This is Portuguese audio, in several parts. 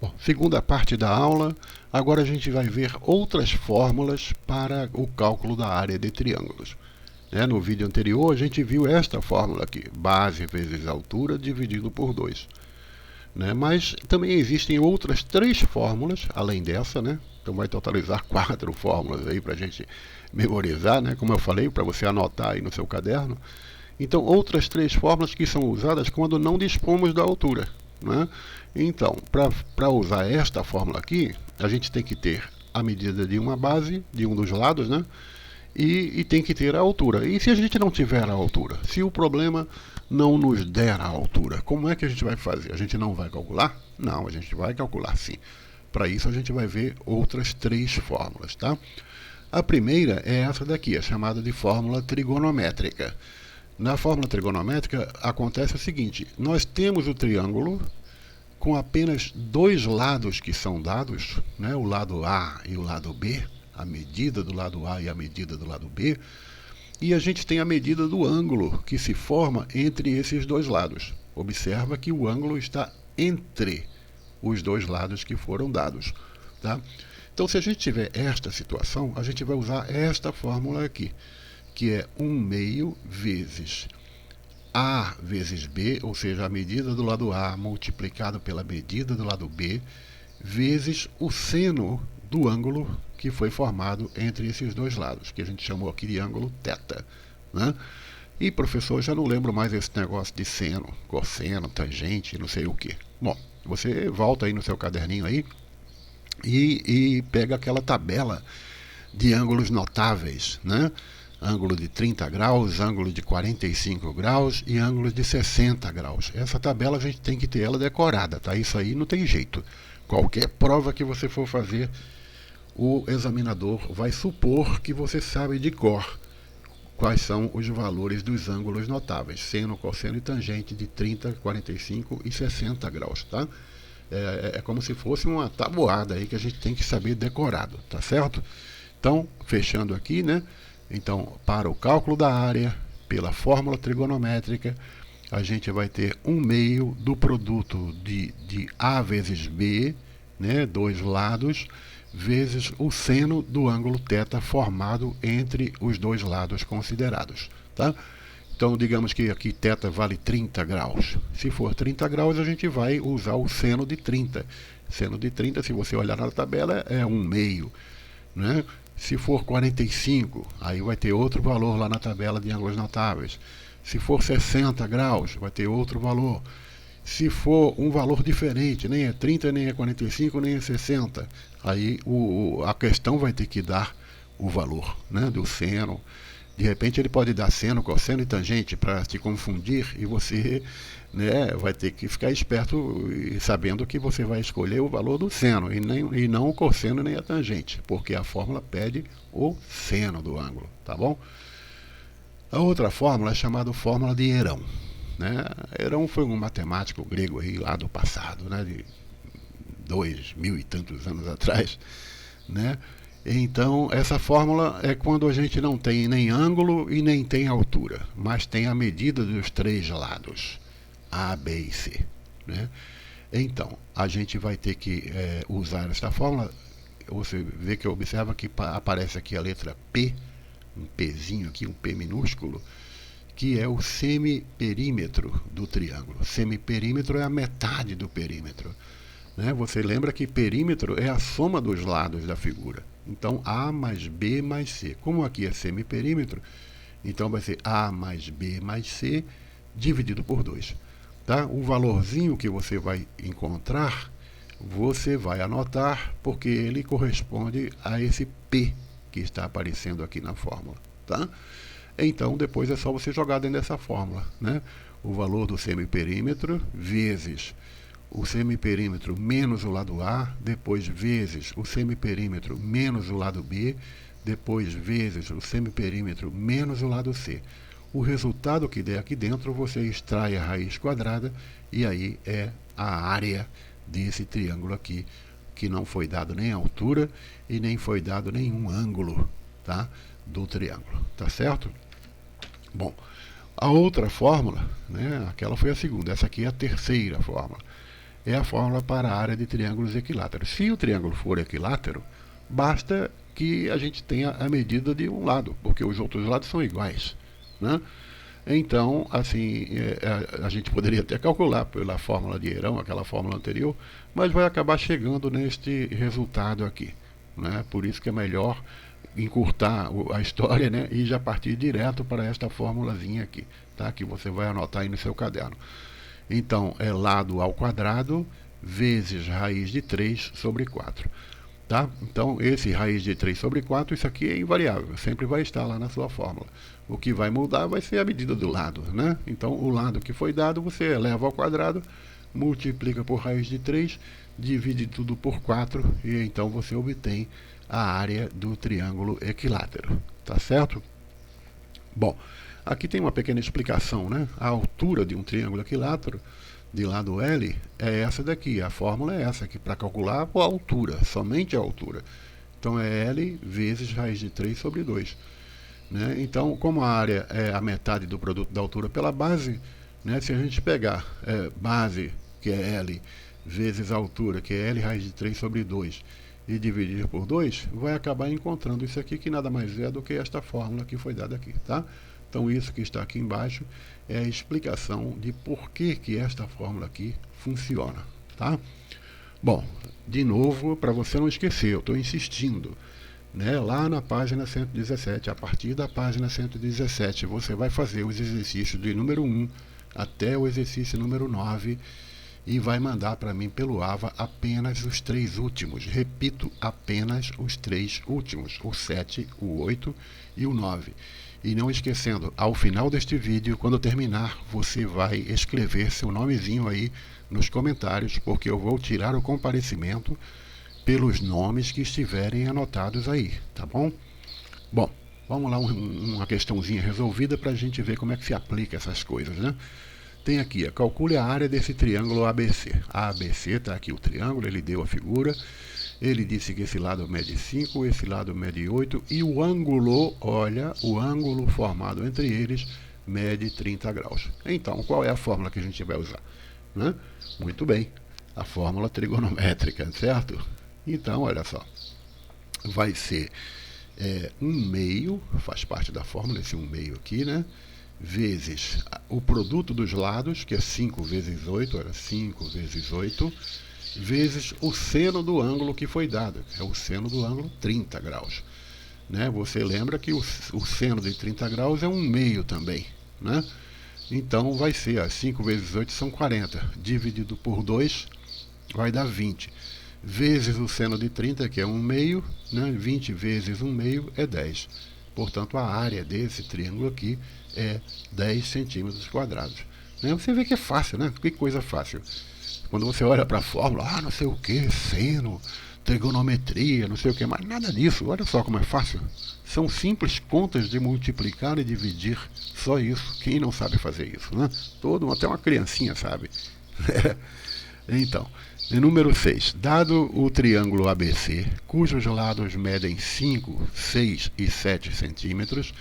Bom, segunda parte da aula, agora a gente vai ver outras fórmulas para o cálculo da área de triângulos. No vídeo anterior a gente viu esta fórmula aqui, base vezes altura dividido por 2. Mas também existem outras 3 fórmulas, além dessa, então vai totalizar 4 fórmulas aí para a gente memorizar, como eu falei, para você anotar aí no seu caderno. Então, outras 3 fórmulas que são usadas quando não dispomos da altura. Então, para usar esta fórmula aqui, a gente tem que ter a medida de uma base, de um dos lados, e tem que ter a altura. E se a gente não tiver a altura? Se o problema não nos der a altura, como é que a gente vai fazer? A gente não vai calcular? Não, a gente vai calcular sim. Para isso a gente vai ver outras 3 fórmulas, tá? A primeira é essa daqui, a chamada de fórmula trigonométrica. Na fórmula trigonométrica acontece o seguinte: nós temos o triângulo com apenas 2 lados que são dados, o lado A e o lado B, a medida do lado A e a medida do lado B, e a gente tem a medida do ângulo que se forma entre esses 2 lados. Observa que o ângulo está entre os 2 lados que foram dados. Tá? Então, se a gente tiver esta situação, a gente vai usar esta fórmula aqui, que é 1/2 vezes A vezes B, ou seja, a medida do lado A multiplicado pela medida do lado B, vezes o seno do ângulo que foi formado entre esses 2 lados, que a gente chamou aqui de ângulo θ. E, professor, já não lembro mais esse negócio de seno, cosseno, tangente, não sei o que. Bom, você volta aí no seu caderninho aí e pega aquela tabela de ângulos notáveis, ângulo de 30 graus, ângulo de 45 graus e ângulo de 60 graus. Essa tabela a gente tem que ter ela decorada, tá? Isso aí não tem jeito. Qualquer prova que você for fazer, o examinador vai supor que você sabe de cor quais são os valores dos ângulos notáveis, seno, cosseno e tangente de 30, 45 e 60 graus, tá? É como se fosse uma tabuada aí que a gente tem que saber decorado, tá certo? Então, fechando aqui, Então, para o cálculo da área, pela fórmula trigonométrica, a gente vai ter 1/2 do produto de A vezes B, 2 lados, vezes o seno do ângulo θ formado entre os 2 lados considerados. Tá? Então, digamos que aqui θ vale 30 graus. Se for 30 graus, a gente vai usar o seno de 30. Seno de 30, se você olhar na tabela, é 1/2. Se for 45, aí vai ter outro valor lá na tabela de ângulos notáveis. Se for 60 graus, vai ter outro valor. Se for um valor diferente, nem é 30, nem é 45, nem é 60, aí a questão vai ter que dar o valor do seno. De repente ele pode dar seno, cosseno e tangente para te confundir, e você vai ter que ficar esperto e sabendo que você vai escolher o valor do seno e não o cosseno nem a tangente, porque a fórmula pede o seno do ângulo, tá bom? A outra fórmula é chamada fórmula de Herão. Herão foi um matemático grego aí lá do passado, de 2000 e tantos anos atrás, Então, essa fórmula é quando a gente não tem nem ângulo e nem tem altura, mas tem a medida dos 3 lados, A, B e C. Então, a gente vai ter que usar essa fórmula. Você vê que observa que aparece aqui a letra P, um Pzinho aqui, um P minúsculo, que é o semiperímetro do triângulo. Semiperímetro é a metade do perímetro. Você lembra que perímetro é a soma dos lados da figura. Então, A mais B mais C. Como aqui é semiperímetro, então vai ser A mais B mais C dividido por 2. Tá? O valorzinho que você vai encontrar, você vai anotar, porque ele corresponde a esse P que está aparecendo aqui na fórmula. Tá? Então, depois é só você jogar dentro dessa fórmula. O valor do semiperímetro vezes o semiperímetro menos o lado A, depois vezes o semiperímetro menos o lado B, depois vezes o semiperímetro menos o lado C. O resultado que der aqui dentro, você extrai a raiz quadrada e aí é a área desse triângulo aqui, que não foi dado nem a altura e nem foi dado nenhum ângulo, tá, do triângulo. Tá certo? Bom, a outra fórmula, aquela foi a segunda, essa aqui é a terceira fórmula. é a fórmula para a área de triângulos equiláteros. Se o triângulo for equilátero, basta que a gente tenha a medida de um lado, porque os outros lados são iguais, né? Então, assim, a gente poderia até calcular pela fórmula de Eirão, aquela fórmula anterior, mas vai acabar chegando neste resultado aqui, né? Por isso que é melhor encurtar a história, né, e já partir direto para esta formulazinha aqui, tá? Que você vai anotar aí no seu caderno. Então, é lado ao quadrado vezes raiz de 3 sobre 4. Tá? Então, esse raiz de 3 sobre 4, isso aqui é invariável, sempre vai estar lá na sua fórmula. O que vai mudar vai ser a medida do lado, né? Então, o lado que foi dado, você eleva ao quadrado, multiplica por raiz de 3, divide tudo por 4, e então você obtém a área do triângulo equilátero, tá certo? Bom, aqui tem uma pequena explicação, né? A altura de um triângulo equilátero de lado L é essa daqui, a fórmula é essa aqui, para calcular a altura, somente a altura. Então é L vezes raiz de 3 sobre 2. Né? Então, como a área é a metade do produto da altura pela base, né? Se a gente pegar base, que é L, vezes a altura, que é L raiz de 3 sobre 2, e dividir por 2, vai acabar encontrando isso aqui, que nada mais é do que esta fórmula que foi dada aqui, tá? Então, isso que está aqui embaixo é a explicação de por que esta fórmula aqui funciona, tá? Bom, de novo, para você não esquecer, eu estou insistindo, né? Lá na página 117, a partir da página 117, você vai fazer os exercícios do número 1 até o exercício número 9 e vai mandar para mim pelo AVA apenas os 3 últimos. Repito, apenas os 3 últimos, o 7, o 8 e o 9. E não esquecendo, ao final deste vídeo, quando terminar, você vai escrever seu nomezinho aí nos comentários, porque eu vou tirar o comparecimento pelos nomes que estiverem anotados aí, tá bom? Bom, vamos lá, uma questãozinha resolvida para a gente ver como é que se aplica essas coisas, né? Tem aqui, calcule a área desse triângulo ABC. ABC, está aqui o triângulo, ele deu a figura. Ele disse que esse lado mede 5, esse lado mede 8 e o ângulo, olha, o ângulo formado entre eles mede 30 graus. Então, qual é a fórmula que a gente vai usar? Né? Muito bem, a fórmula trigonométrica, certo? Então, olha só, vai ser 1/2, faz parte da fórmula, esse 1/2 aqui, né? Vezes o produto dos lados, que é 5 vezes 8, olha, 5 vezes 8, vezes o seno do ângulo que foi dado, é o seno do ângulo 30 graus. Né? Você lembra que o seno de 30 graus é 1/2 também. Né? Então vai ser, 5 vezes 8 são 40, dividido por 2 vai dar 20. Vezes o seno de 30, que é 1/2, né? 20 vezes 1/2 é 10. Portanto, a área desse triângulo aqui é 10 centímetros quadrados. Né? Você vê que é fácil, né? Que coisa fácil. Quando você olha para a fórmula, não sei o que, seno, trigonometria, não sei o que, mas nada disso. Olha só como é fácil. São simples contas de multiplicar e dividir. Só isso. Quem não sabe fazer isso, né? Até uma criancinha sabe. Então, número 6. Dado o triângulo ABC, cujos lados medem 5, 6 e 7 centímetros,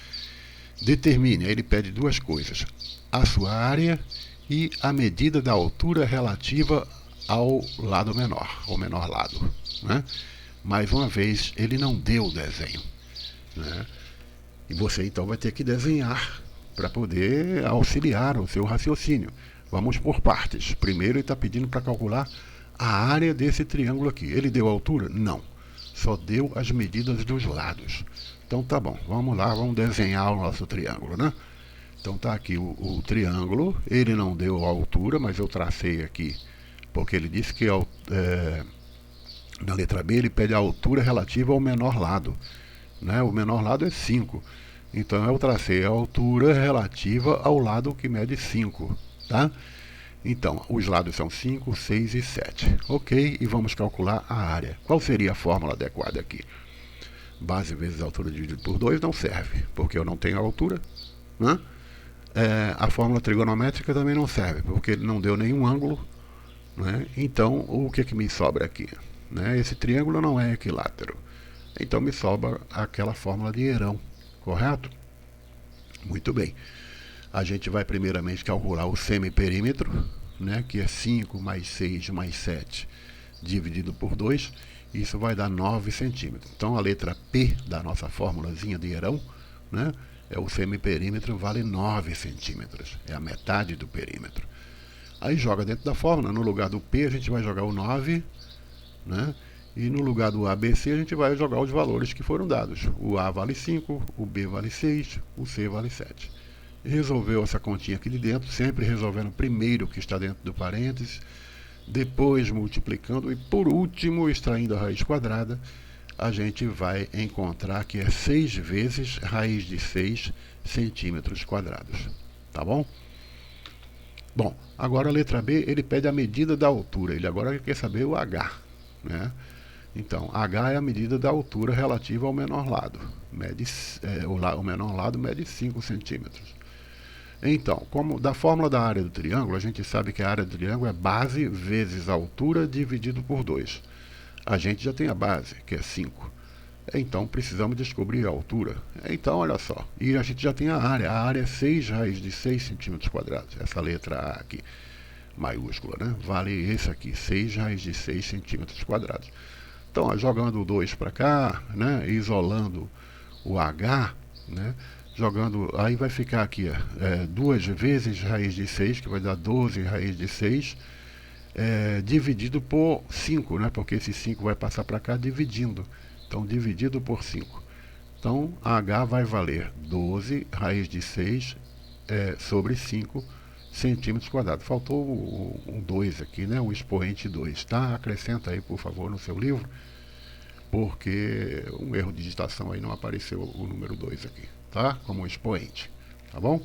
determine, ele pede duas coisas, a sua área e a medida da altura relativa ao lado menor, ao menor lado. Né? Mais uma vez, ele não deu o desenho. Né? E você então vai ter que desenhar para poder auxiliar o seu raciocínio. Vamos por partes. Primeiro ele está pedindo para calcular a área desse triângulo aqui. Ele deu a altura? Não. Só deu as medidas dos lados. Então tá bom, vamos lá, vamos desenhar o nosso triângulo, né? Então tá aqui o triângulo, ele não deu a altura, mas eu tracei aqui, porque ele disse que na letra B ele pede a altura relativa ao menor lado. Né? O menor lado é 5. Então eu tracei a altura relativa ao lado que mede 5. Tá? Então, os lados são 5, 6 e 7. Ok, e vamos calcular a área. Qual seria a fórmula adequada aqui? Base vezes altura dividido por 2 não serve, porque eu não tenho a altura. Né? A fórmula trigonométrica também não serve, porque ele não deu nenhum ângulo. Né? Então, o que me sobra aqui? Né? Esse triângulo não é equilátero. Então, me sobra aquela fórmula de Eirão, correto? Muito bem. A gente vai primeiramente calcular o semiperímetro, né, que é 5 mais 6 mais 7 dividido por 2, isso vai dar 9 centímetros. Então a letra P da nossa formulazinha de Herão, né, é o semiperímetro, vale 9 centímetros, é a metade do perímetro. Aí joga dentro da fórmula, no lugar do P a gente vai jogar o 9, né, e no lugar do ABC a gente vai jogar os valores que foram dados. O A vale 5, o B vale 6, o C vale 7. Resolveu essa continha aqui de dentro, sempre resolvendo primeiro o que está dentro do parênteses, depois multiplicando e por último extraindo a raiz quadrada, a gente vai encontrar que é 6 vezes raiz de 6 centímetros quadrados. Tá bom? Bom, agora a letra B, ele pede a medida da altura, ele agora quer saber o H, né? Então, H é a medida da altura relativa ao menor lado. O menor lado mede 5 centímetros. Então, como da fórmula da área do triângulo, a gente sabe que a área do triângulo é base vezes a altura dividido por 2. A gente já tem a base, que é 5. Então, precisamos descobrir a altura. Então, olha só, e a gente já tem a área é 6 raiz de 6 centímetros quadrados. Essa letra A aqui, maiúscula, né? Vale esse aqui, 6 raiz de 6 centímetros quadrados. Então, ó, jogando o 2 para cá, né, isolando o H, né, jogando, aí vai ficar aqui 2 vezes raiz de 6, que vai dar 12 raiz de 6, dividido por 5, né, porque esse 5 vai passar para cá dividindo. Então, dividido por 5. Então, H vai valer 12 raiz de 6 sobre 5 centímetros quadrados. Faltou um 2 aqui, né? Um expoente 2, tá? Acrescenta aí, por favor, no seu livro, porque um erro de digitação aí não apareceu o número 2 aqui, tá? Como expoente, tá bom?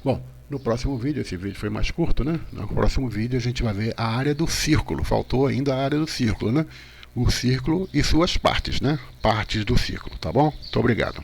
Bom, no próximo vídeo, esse vídeo foi mais curto, né? No próximo vídeo a gente vai ver a área do círculo. Faltou ainda a área do círculo, né? O círculo e suas partes, né? Partes do círculo, tá bom? Muito obrigado.